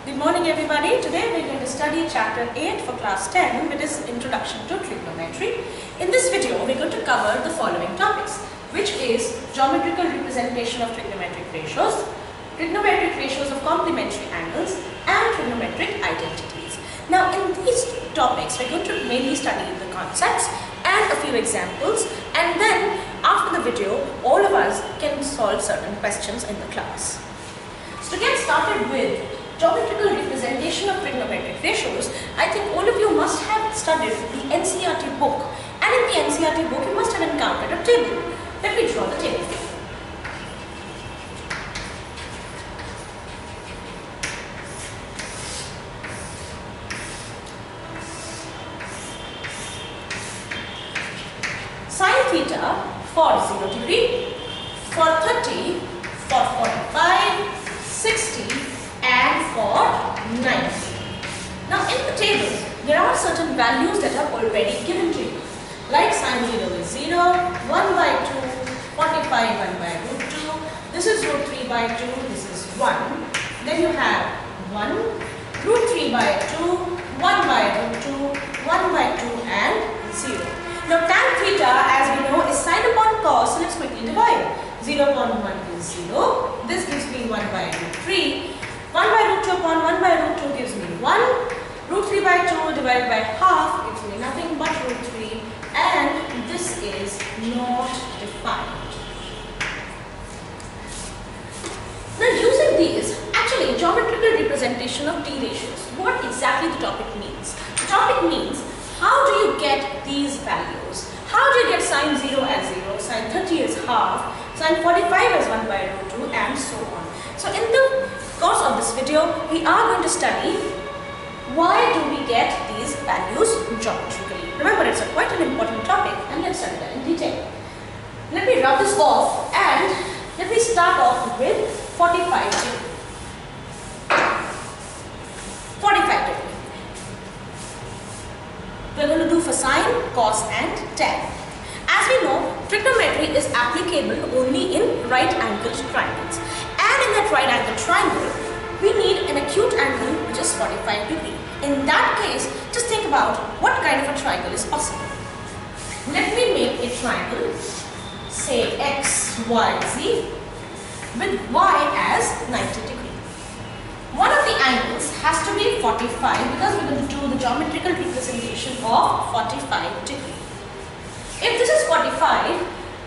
Good morning everybody. Today we are going to study chapter 8 for class 10, which is Introduction to Trigonometry. In this video we are going to cover the following topics, which is geometrical representation of trigonometric ratios, trigonometric ratios of complementary angles and trigonometric identities. Now in these topics we are going to mainly study the concepts and a few examples, and then after the video all of us can solve certain questions in the class. So to get started with geometrical representation of trigonometric ratios, I think all of you must have studied the NCERT book, and in the NCERT book you must have encountered a table. Let me draw the table for you. Sin theta for 0 degree, for 30, for 45, 60 and for 90. Now in the table there are certain values that are already given to you. Like sin 0 is 0, 1 by 2, 45 1 by root 2, this is root 3 by 2, this is 1. Then you have 1, root 3 by 2, 1 by root 2, 1 by 2 and 0. Now tan theta, as we know, is sine upon cos, so let's quickly divide. 0 upon 1 is 0, this gives me 1 by root 3, 1 by root 2 upon 1 by root 2 gives me 1, root 3 by 2 divided by half gives me nothing but root 3, and this is not defined. Now using these, actually geometrical representation of T ratios, what exactly the topic means? The topic means how do you get these values? How do you get sin 0 as 0, sin 30 as half, sin 45 as 1 by root 2 and so on. So in the course of this video, we are going to study why do we get these values geometrically. Remember, it's quite an important topic, and let's study that in detail. Let me rub this off and let me start off with 45 degree. 45 degree. We're going to do for sine, cos and tan. As we know, trigonometry is applicable only in right angled triangles. And in that right angled triangle, we need an acute angle which is 45 degree. In that case, just think about what kind of a triangle is possible. Let me make a triangle, say x, y, z, with y as 90 degree. One of the angles has to be 45 because we're going to do the geometrical representation of 45 degree. If this is 45,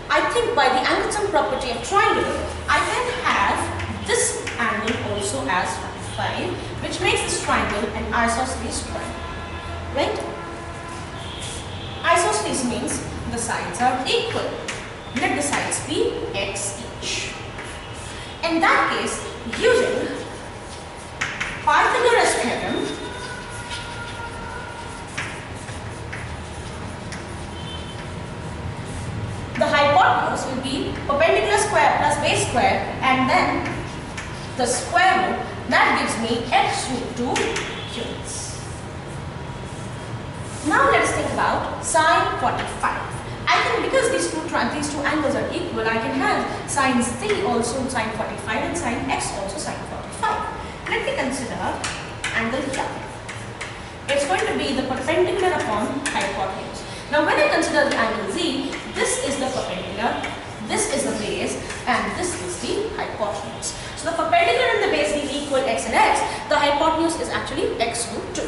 I think by the angle sum property of triangle, I can have this angle also as 45, which makes this triangle an isosceles triangle, right? Isosceles means the sides are equal. Let the sides be x each. In that case, using Pythagoras theorem, the hypotenuse will be perpendicular square plus base square and then the square root, that gives me x root 2 units. Now let us think about sine 45. I can, because these two angles are equal, I can have sine c also sine 45 and sine x also sine 45. Let me consider angle theta. It's going to be the perpendicular upon hypotenuse. Now when I consider the angle z, this is the perpendicular, this is the base and this is the hypotenuse. So the perpendicular and the base being equal x and x, the hypotenuse is actually x root 2.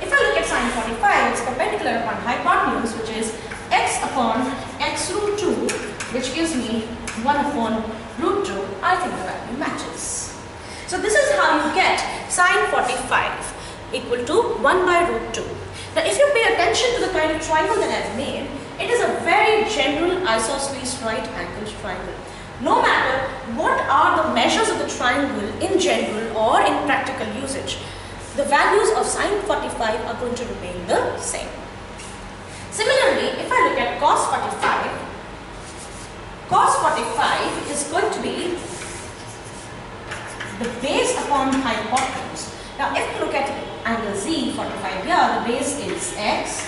If I look at sine 45, it's perpendicular upon hypotenuse, which is x upon x root 2, which gives me 1 upon root 2. I think the value matches. So this is how you get sine 45 equal to 1 by root 2. Now if you pay attention to the kind of triangle that I've made, it is a very general isosceles right angled triangle. No matter what are the measures of the triangle in general or in practical usage, the values of sine 45 are going to remain the same. Similarly, if I look at cos 45 is going to be the base upon hypotenuse. Now if you look at angle z 45 here, the base is x,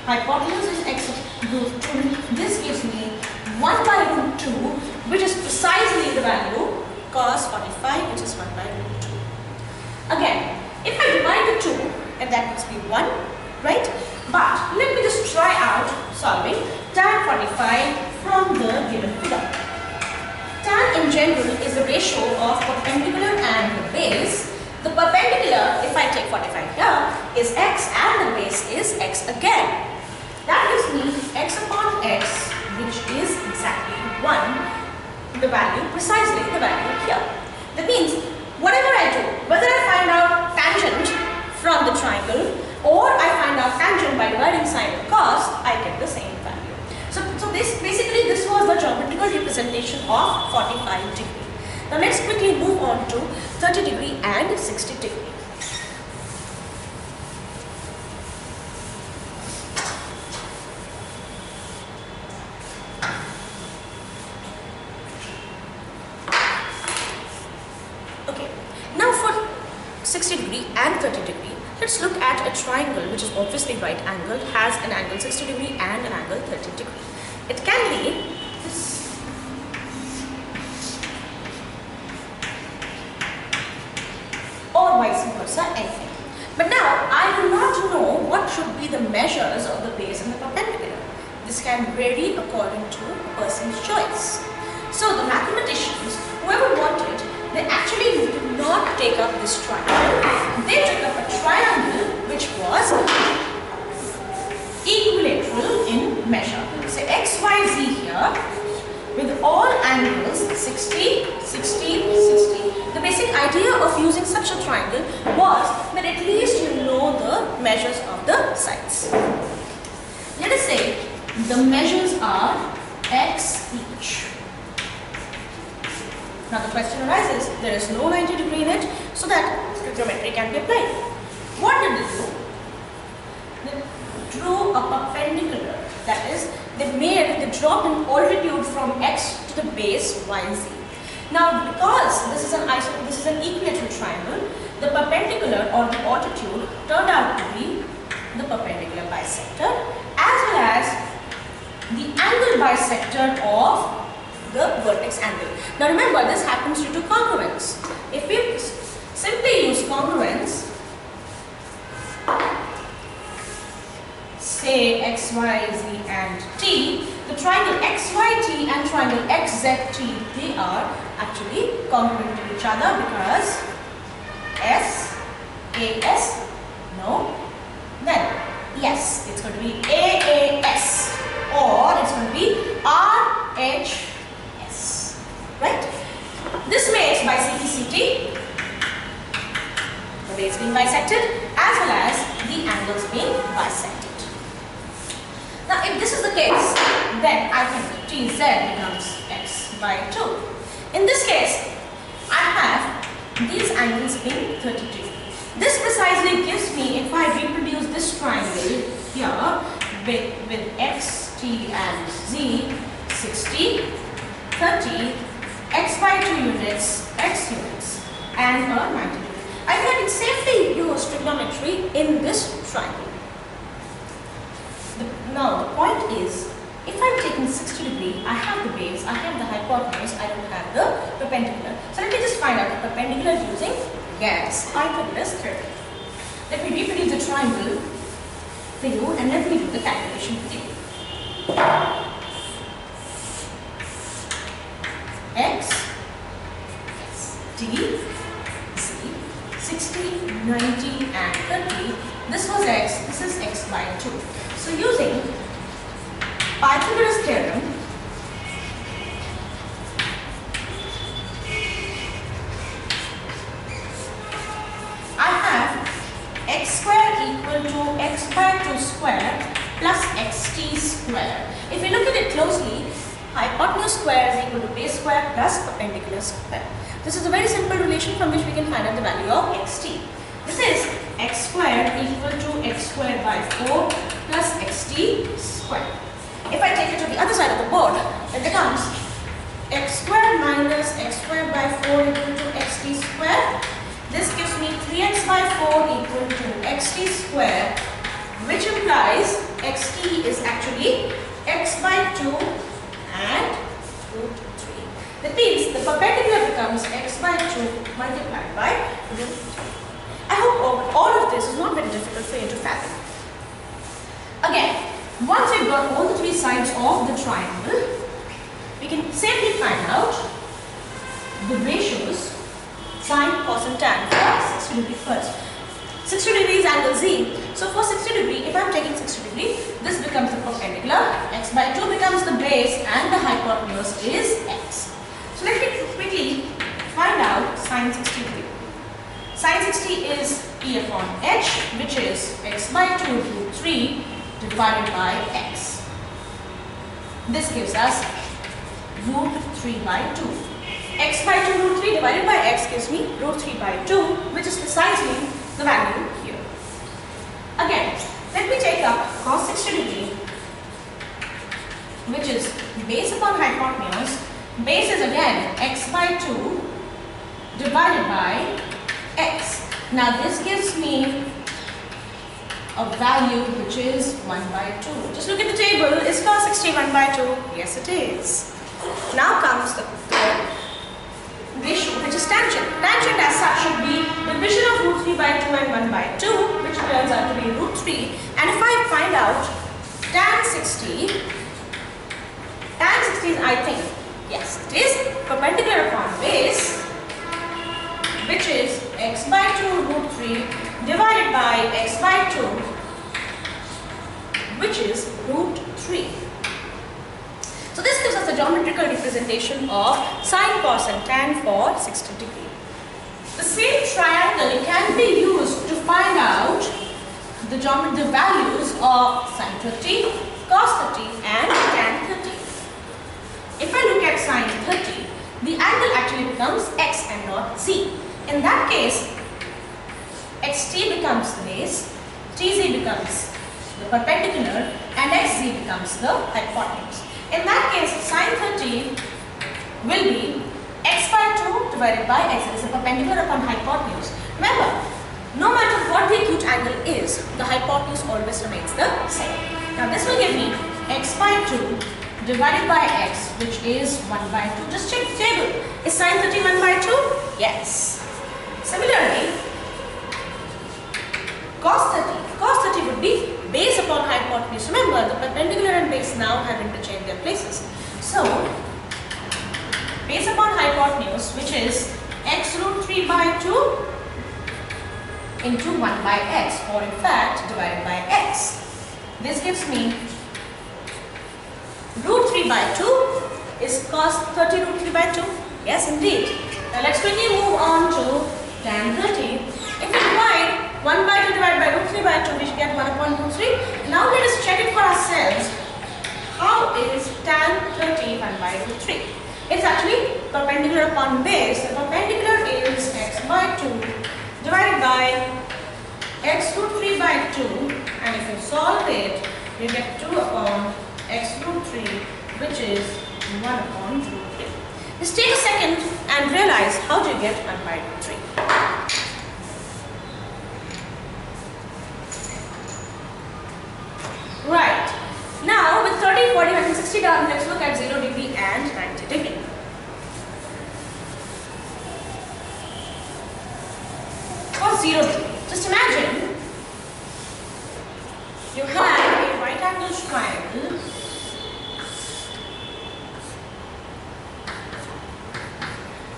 hypotenuse is x root 2, this gives me 1 by root 2, which is precisely the value cos 45, which is 1 by root 2. Again, 45, that must be 1, right? But let me just try out solving tan 45 from the given figure. Tan in general is the ratio of perpendicular and the base. The perpendicular, if I take 45 here, is x and the base is x again. That gives me x upon x, which is exactly 1, the value, precisely the value here. That means, whatever I do, whether I find out tangent from the triangle or I find out tangent by dividing sine and cos, I get the same value. So basically this was the geometrical representation of 45 degree. Now let's quickly move on to 30 degree and 60 degree. Okay, now for 60 degree and 30 degree, let's look at a triangle which is obviously right angled, has an angle 60 degree and an angle 30 degree. It can be this, or vice versa, anything. But now I do not know what should be the measures of the base and the perpendicular. This can vary according to a person's choice. So the mathematicians, whoever wanted, they actually did not take up this triangle. They took up a triangle which was equilateral in measure. So x, y, z here with all angles 60, 60, 60. The basic idea of using such a triangle was that at least you know the measures of the sides. Let us say the measures are x each. Now the question arises, there is no 90 degree in it, so that trigonometry can be applied. What did they do? They drew a perpendicular, that is, they dropped an altitude from x to the base yz. Now because this is an equilateral triangle, the perpendicular or the altitude turned out to be the perpendicular bisector as well as the angle bisector of the vertex angle. Now remember, this happens due to congruence. If we simply use congruence, say x, y, z and t, the triangle xyt and triangle xzt, they are actually congruent to each other because s, as, no, then yes, it's going to be aas or it's going to be rh. Right? This makes by CT, the base being bisected as well as the angles being bisected. Now if this is the case, then I think TZ becomes x by 2. In this case, I have these angles being 30 degrees. This precisely gives me, if I reproduce this triangle here with x, t and z, 60, 30, x by 2 units, x units and a 90 degree. I can safely use trigonometry in this triangle. Now the point is, if I'm taking 60 degree, I have the base, I have the hypotenuse, I don't have the perpendicular. So let me just find out the perpendicular using Pythagoras theorem. Let me reproduce the triangle for you and let me do the calculation for you. X, t, z, 60, 90 and 30. This was x, this is x by 2. So using Pythagoras theorem, I have x square equal to x by 2 square plus xt square. If you look at it closely, hypotenuse square is equal to base square plus perpendicular square. This is a very simple relation from which we can find out the value of xt. This is x squared equal to x squared by 4 plus xt squared. If I take it to the other side of the board, it becomes x squared minus x squared by 4 equal to xt squared. This gives me 3x by 4 equal to xt squared, which implies xt is actually x by 2 and root 3. That means the perpendicular becomes x by 2 multiplied by root 3. I hope all of this is not very difficult for you to fathom. Again, once we've got all the three sides of the triangle, we can safely find out the ratios sine, cos and tan for 60 degree first. 60 degrees angle Z. So for 60 degree, if I am taking 60 degree, this becomes the perpendicular, x by 2 becomes the base and the hypotenuse is x. So let me quickly find out sine 60 degree. Sine 60 is E upon h, which is x by 2 root 3 divided by x. This gives us root 3 by 2. X by 2 root 3 divided by x gives me root 3 by 2, which is precisely the value here. Again, let me take up cos 60 degree, which is base upon hypotenuse. Base is again x by 2 divided by x. Now this gives me a value which is 1 by 2. Just look at the table. Is cos 60 1 by 2? Yes, it is. Now comes the ratio, which is tangent. Tangent as such should be division of root 3 by 2 and 1 by 2, which turns out to be root 3. And if I find out tan 60 is, I think, yes, it is perpendicular upon base, which is x by 2 root 3 divided by x by 2, which is root 3. So this gives us the geometrical representation of sine, cos and tan for 60 degree. The same triangle can be used to find out the values of sine 30, cos 30 and tan 30. If I look at sine 30, the angle actually becomes x and not z. In that case, xt becomes the base, tz becomes the perpendicular and xz becomes the hypotenuse. In that case, sine 30 will be x by 2 divided by x. It is a perpendicular upon hypotenuse. Remember, no matter what the acute angle is, the hypotenuse always remains the same. Now this will give me x by 2 divided by x, which is 1 by 2. Just check the table. Is sine 30 1 by 2? Yes. Similarly, cos 30. Cos 30 would be base upon hypotenuse. Remember, the perpendicular and base now have interchanged their places. So, base upon hypotenuse, which is x root 3 by 2 into 1 by x, or in fact divided by x. This gives me root 3 by 2 is cos 30 root 3 by 2. Yes, indeed. Now let's quickly move on to tan 30. If we divide 1 by 2 divided by root 3 by 2, we should get 1 upon root 3. Now let us check it for ourselves. How is tan 30 1 by root 3? It's actually perpendicular upon base. The perpendicular is x by 2 divided by x root 3 by 2, and if you solve it, you get 2 upon x root 3, which is 1 upon root 3. Just take a second and realize how do you get 1 by root 3. Right. Now with 30, 40, and 60 done, let's look at 0 degree and 90 degree. For 0 degree, just imagine you have a right angle triangle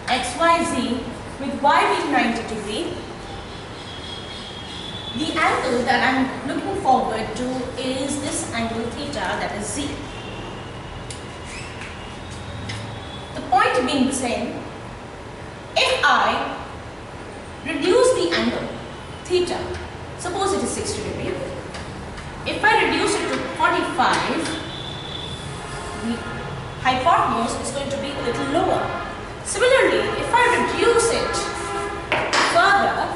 XYZ with y being 90 degree. The angle that I am looking forward to is this angle theta, that is Z. The point being the same, if I reduce the angle theta, suppose it is 60 degree, if I reduce it to 45, the hypotenuse is going to be a little lower. Similarly, if I reduce it further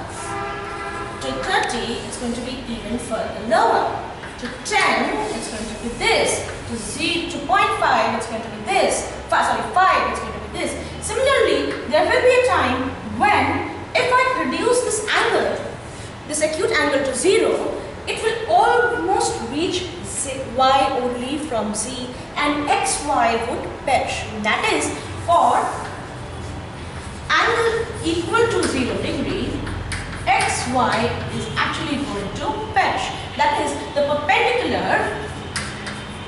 to 30, it's going to be even further lower. To 10, it's going to be this. To 0.5, it's going to be this. 5, it's going to be this. Similarly, there will be a time when, if I reduce this angle, this acute angle to 0, it will almost reach y only from z, and xy would perish. That is, for angle equal to 0 degree, x xy is actually going to perish. That is, the perpendicular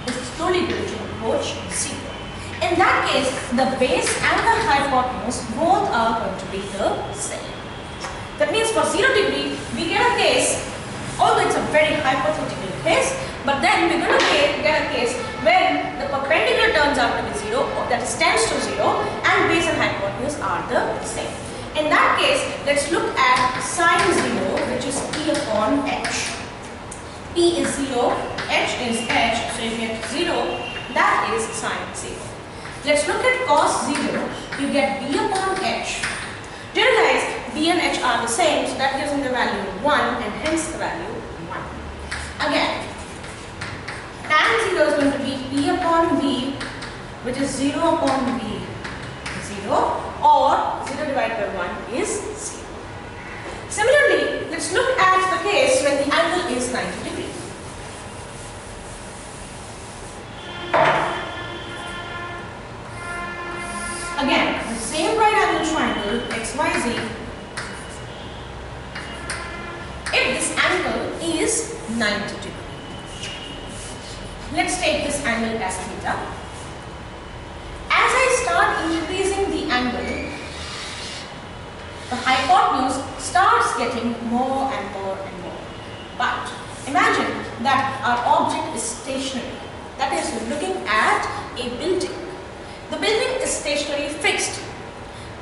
is slowly going to approach 0. In that case, the base and the hypotenuse both are going to be the same. That means for 0 degree, we get a case, although it's a very hypothetical case, but then we're going to get a case when the perpendicular turns out to be 0, or that is tends to 0, and base and hypotenuse are the same. In that case, let's look at sine 0, which is p upon h. P is 0, h is h, so you get 0, that is sine 0. Let's look at cos 0, you get b upon h. Do you realize b and h are the same, so that gives me the value 1 and hence the value 1. Again, tan 0 is going to be p upon b, which is 0 upon b, 0, or 0 divided by 1 is 0. Similarly, let's look at the case when the angle is 90 degrees. Again, the same right angle triangle, XYZ. If this angle is 90 degrees, let's take this angle as theta. As I start increasing the angle, the hypotenuse starts getting more and more and more. But imagine that our object is stationary. That is, we're looking at a building. The building is stationary, fixed.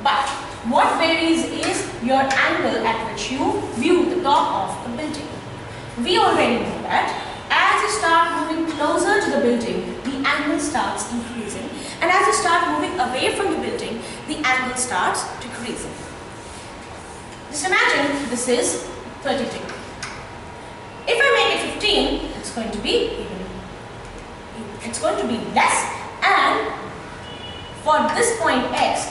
But what varies is your angle at which you view the top of the building. We already know that as you start moving closer to the building, the angle starts increasing. And as you start moving away from the building, the angle starts decreasing. Just imagine this is 30 degrees. If I make it 15, it's going to be less, and for this point x,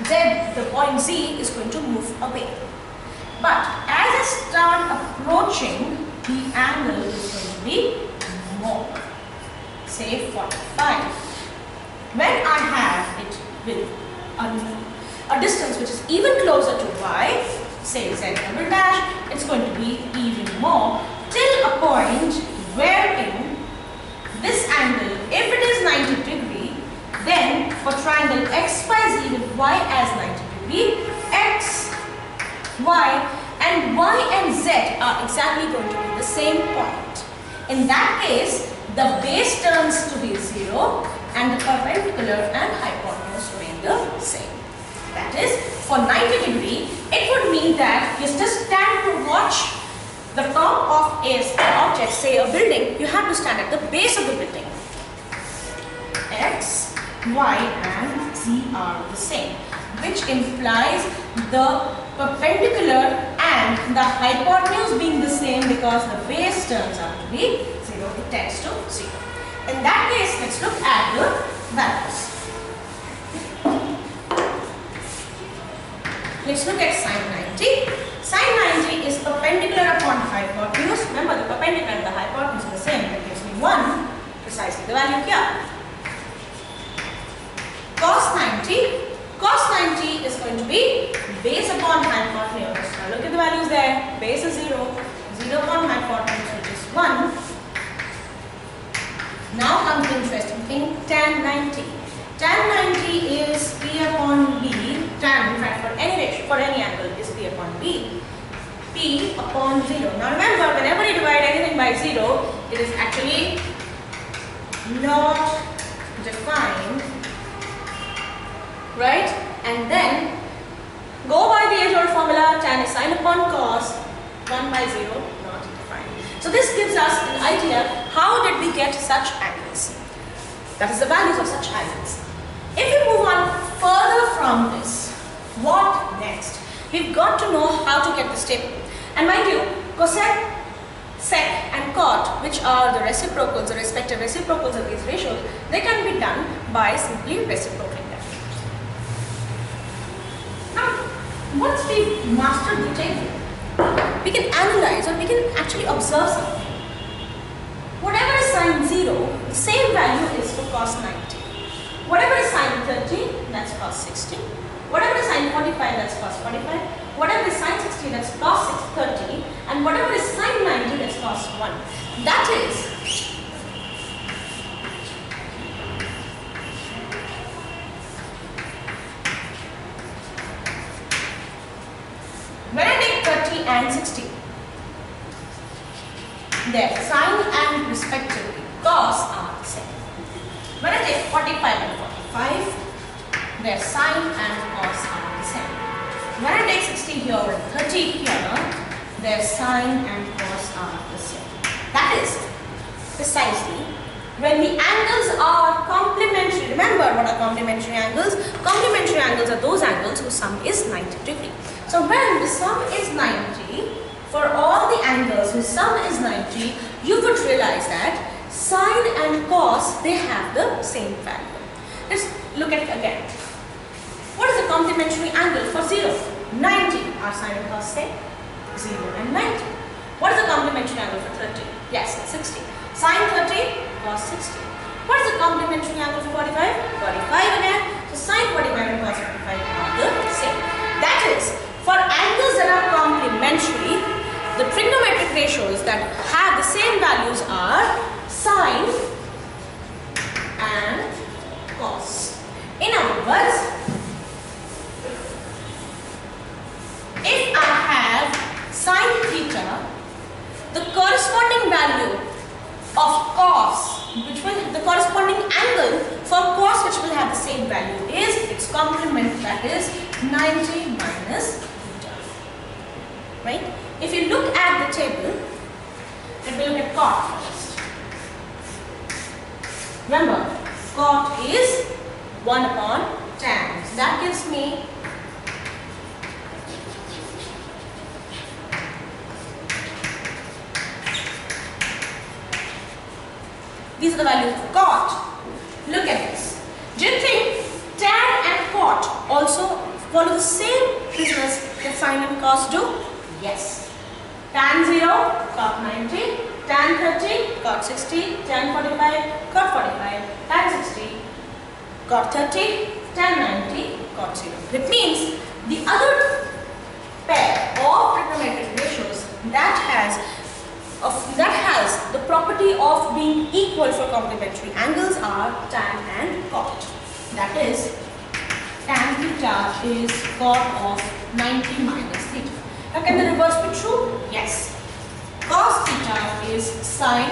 then the point z is going to move away. But as I start approaching, the angle is going to be more, say 45. When I have it with a distance which is even closer to y, say z double dash, it's going to be even more, till a point wherein this angle, if it is 90 degree, then for triangle XYZ with y as 90 degree, x, y and y and z are exactly going to be the same point. In that case, the base turns to be 0 and the perpendicular and hypotenuse remain the same. That is, for 90 degree, it would mean that you just stand to watch the top of an object, say a building, you have to stand at the base of the building. X, y and z are the same, which implies the perpendicular and the hypotenuse being the same because the base turns out to be 0, it tends to 0. In that case, let's look at the values. Let's look at sine 90. Sine 90 is perpendicular upon hypotenuse. Remember, the perpendicular and the hypotenuse are the same. That gives me 1, precisely the value here. Cos 90. Cos 90 is going to be base upon hypotenuse. Now look at the values there. Base is 0. 0 upon hypotenuse, which is 1. Now comes the interesting thing, tan 90. Tan 90 is P upon B. Tan, in fact, for any ratio, for any angle, is P upon B. P upon 0. Now remember, whenever you divide anything by 0, it is actually not defined, right? And then go by the age-old formula, tan is sine upon cos, 1 by 0, not defined. So this gives us an idea, how did we get such angles? That is the values of such angles. If we move on further from this, what next? We've got to know how to get this table. And mind you, cosec, sec and cot, which are the reciprocals, the respective reciprocals of these ratios, they can be done by simply reciprocating them. Now, once we've mastered the table, we can analyze or we can actually observe something. Whatever is sine 0, the same value is for cos 90. Whatever is sine 30, that's cos 60. Whatever is sine 45, that's cos 45. Whatever is sine 60, that's cos 30. 1. That is, when I take 30 and 60, their sign and respectively cos are the same. When I take 45 and 45, their sign and cos are the same. When I take 60 here and 30 here, their sign and cos are the same. That is precisely when the angles are complementary. Remember what are complementary angles? Complementary angles are those angles whose sum is 90 degree. So when the sum is 90, for all the angles whose sum is 90, you would realize that sine and cos, they have the same value. Let's look at it again. What is the complementary angle for 0? 90. Are sine and cos same? 0 and 90. What is the complementary angle for 30? Yes, 60. Sine 30, cos 60. What is the complementary angle for 45? 45 again. So sine 45 and cos 45 are the same. That is, for angles that are complementary, the trigonometric ratios that have the same values are sine and cos. In other words, if I have sine theta, the corresponding value of cos, which will the corresponding angle for cos which will have the same value is its complement, that is 90 minus theta. Right? If you look at the table, let me look at cot first. Remember, cot is 1 upon tan. So that gives me these are the values of cot. Look at this. Do you think tan and cot also follow the same business that sine and cos do? Yes. Tan 0, cot 90, tan 30, cot 60, tan 45, cot 45, tan 60, cot 30, tan 90, cot 0. That means the other pair of trigonometric ratios that has the property of being equal for complementary angles are tan and cot. That is, tan theta is cot of 90 minus theta. Now can the reverse be true? Yes. Cos theta is sine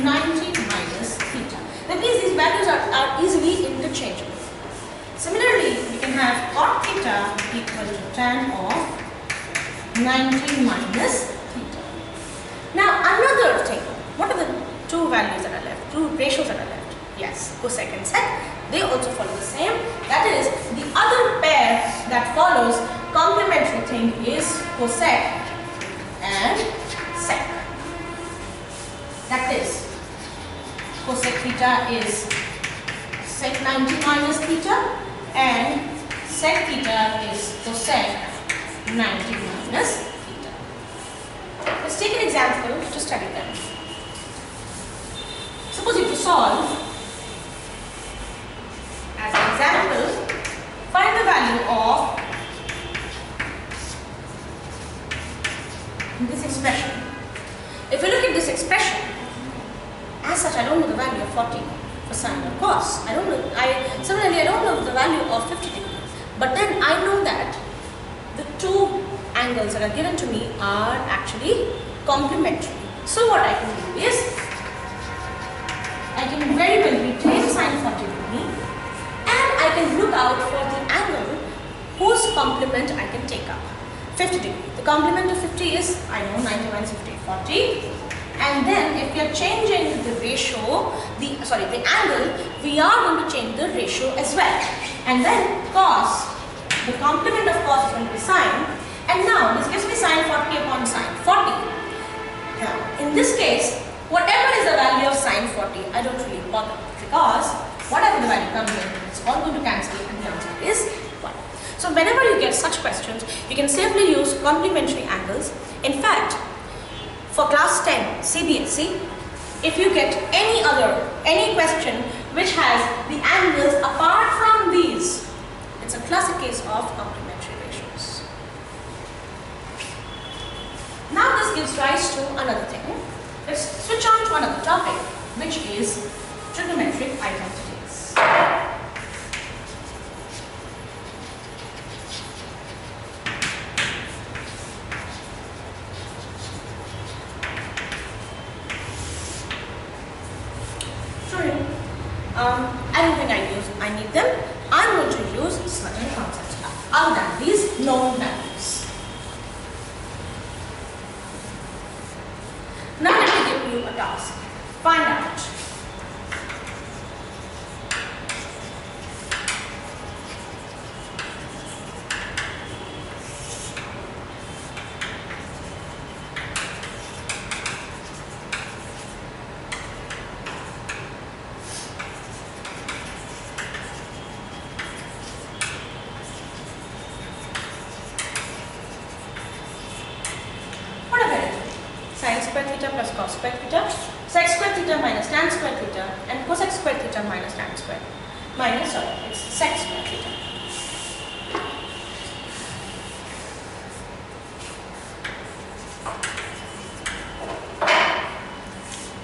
90 minus theta. That means these values are easily interchangeable. Similarly, we can have cot theta equal to tan of 90 minus theta. Now another thing, what are the two values that are left, two ratios that are left? Yes, cosec and sec, they also follow the same. That is, the other pair that follows complementary thing is cosec and sec. That is, cosec theta is sec 90 minus theta and sec theta is cosec 90 minus theta. Let's take an example to study them. Suppose you have to solve, as an example, find the value of this expression. If you look at this expression, as such, I don't know the value of 40 for sine or cos. Similarly, I don't know the value of 50 degrees. But then I know that the two angles that are given to me are actually complementary. So what I can do is, I can very well retain sine 40 degree and I can look out for the angle whose complement I can take up. 50 degree. The complement of 50 is, I know, 90 minus 50, 40. And then if we are changing the ratio, the angle, we are going to change the ratio as well. And then cos, the complement of cos is going to be sine. And now this gives me sine 40 upon sine 40. Now in this case, whatever is the value of sine 40, I don't really bother, because whatever the value comes in, it's all going to cancel and the answer is 1. So whenever you get such questions, you can safely use complementary angles. In fact, for class 10 CBSE, if you get any question which has the angles apart from these, it's a classic case of complementary ratios. Now this gives rise to another thing. Let's switch on to another topic, which is trigonometric identities. I don't think I need them. I'm going to use certain concepts other than these known values. Now let me give you a task. Find out sin square theta plus cos square theta, sec square theta minus tan square theta, and cosec square theta minus tan square. It's sec square theta.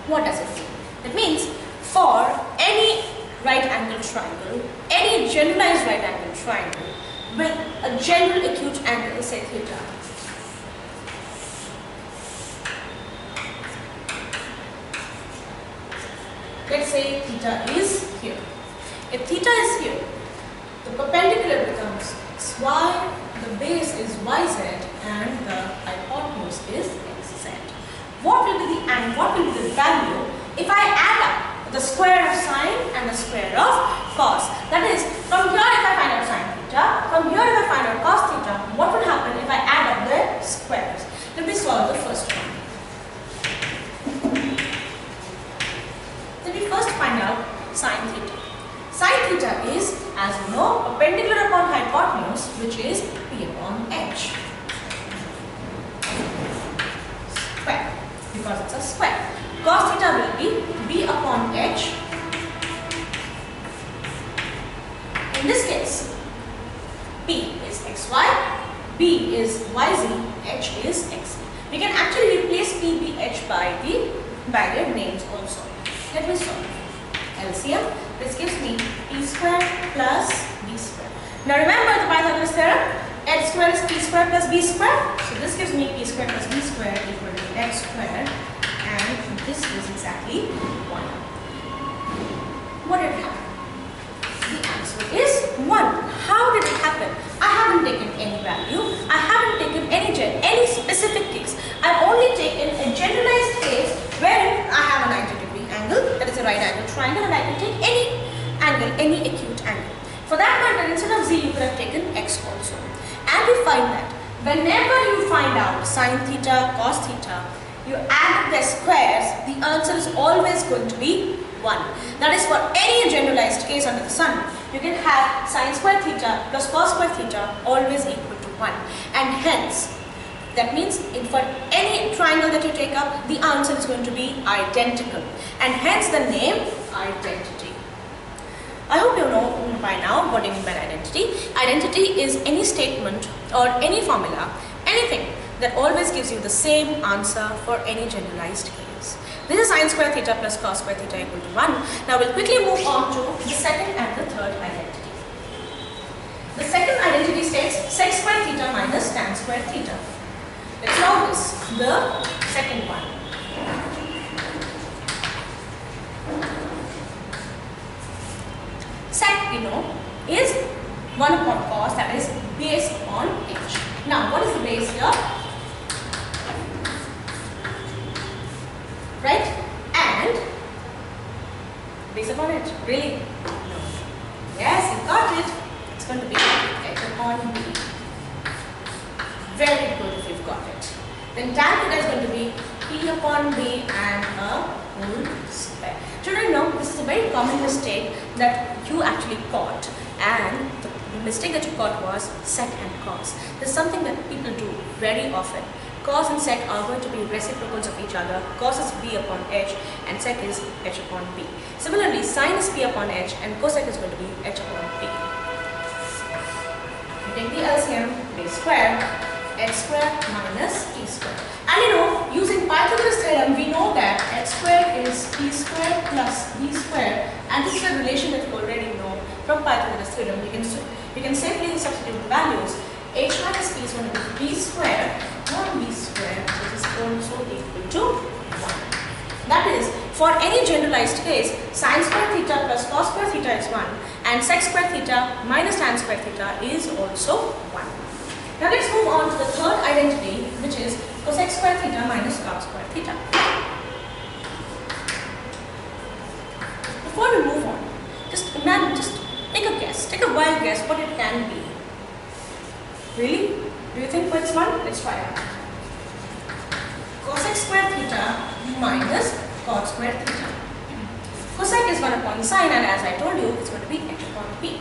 What does it mean? It means for any right angled triangle, any generalized right angled triangle with a general acute angle, say theta, let's say theta is here. If theta is here, the perpendicular becomes xy, the base is yz, and the hypotenuse is xz. What will be the value if I add up the square of sine and the square of cos? That is, from here if I find out sine theta, from here if I find out cos theta, what would happen if I add up the squares? Let me solve the first one. First find out sine theta. Sine theta is, as you know, perpendicular upon hypotenuse, which is p upon h. Square, because it's a square. Cos theta will be b upon h. In this case, p is xy, b is yz, h is xz. We can actually replace p, b, h by their names also. Let me solve. LCM, this gives me p square plus b square. Now remember the Pythagoras theorem, h square is p square plus b square. So this gives me p square plus b square equal to x square, and this is exactly 1. What did happen? The answer is 1. How did it happen? I haven't taken any value. I haven't taken any specific case. I've only taken a generalized case where I have a 90-degree angle, that is a right angle triangle, and I can take any angle, any acute angle. For that matter, instead of z, you could have taken x also. And we find that whenever you find out sine theta, cos theta, you add their squares, the answer is always going to be 1. That is for any generalized case under the sun. You can have sine square theta plus cos square theta always equal to 1. And hence, that means for any triangle that you take up, the answer is going to be identical. And hence the name identity. I hope you know by now what I mean by identity. Identity is any statement or any formula, anything that always gives you the same answer for any generalized case. This is sine square theta plus cos square theta equal to 1. Now we'll quickly move on to the second and the third identity. The second identity states sec square theta minus tan square theta. Let's solve this, the second one. Sec, we know, is 1 upon cos, that is base upon h. Now, what is the base here? Right? And base upon h. Really? No. Yes, you got it. It's going to be h upon b. Very good if you've got it. Then tan theta is going to be p upon b and a whole square. Children know this is a very common mistake that you actually caught, and the mistake that you caught was sec and cos. This is something that people do very often. Cos and sec are going to be reciprocals of each other. Cos is b upon h and sec is h upon b. Similarly, sine is p upon h and cosec is going to be h upon b. You take the LCM, base square, x square minus t square. And you know, using Pythagoras theorem, we know that square plus b square, and this is a relation that you already know from Pythagoras theorem. You can safely substitute the values. H minus b is going to be b square on b square, which is also equal to 1. That is, for any generalized case, sine square theta plus cos square theta is 1, and sec square theta minus tan square theta is also 1. Now let's move on to the third identity, which is cosec square theta minus cot square theta. Before we move on, just take a guess, take a wild guess what it can be. Really? Do you think what's 1? Let's try it. Cosec square theta minus cot square theta. Cosec is 1 upon sine, and as I told you, it's going to be h upon p.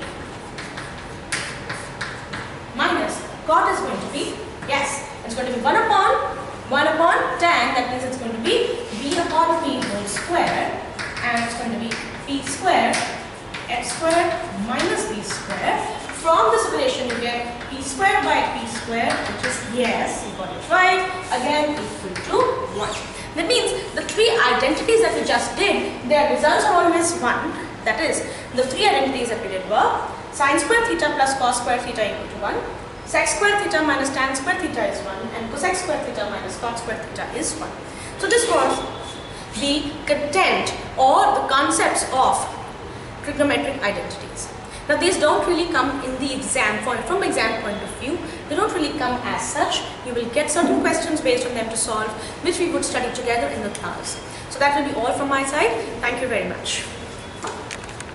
Minus cot is going to be, yes, it's going to be 1 upon tan, that means it's going to be b upon p whole square, and it's going to be p square, x square minus b square. From this relation you get p square by p square, which is, yes, you got it right, again equal to 1. That means the three identities that we just did, their results are always 1. That is, the three identities that we did were sine square theta plus cos square theta equal to 1, sec square theta minus tan square theta is 1, and cosec square theta minus cot square theta is 1. So this was the content or the concepts of trigonometric identities. Now these don't really come in the exam from exam point of view. They don't really come as such. You will get certain questions based on them to solve, which we would study together in the class. So that will be all from my side. Thank you very much.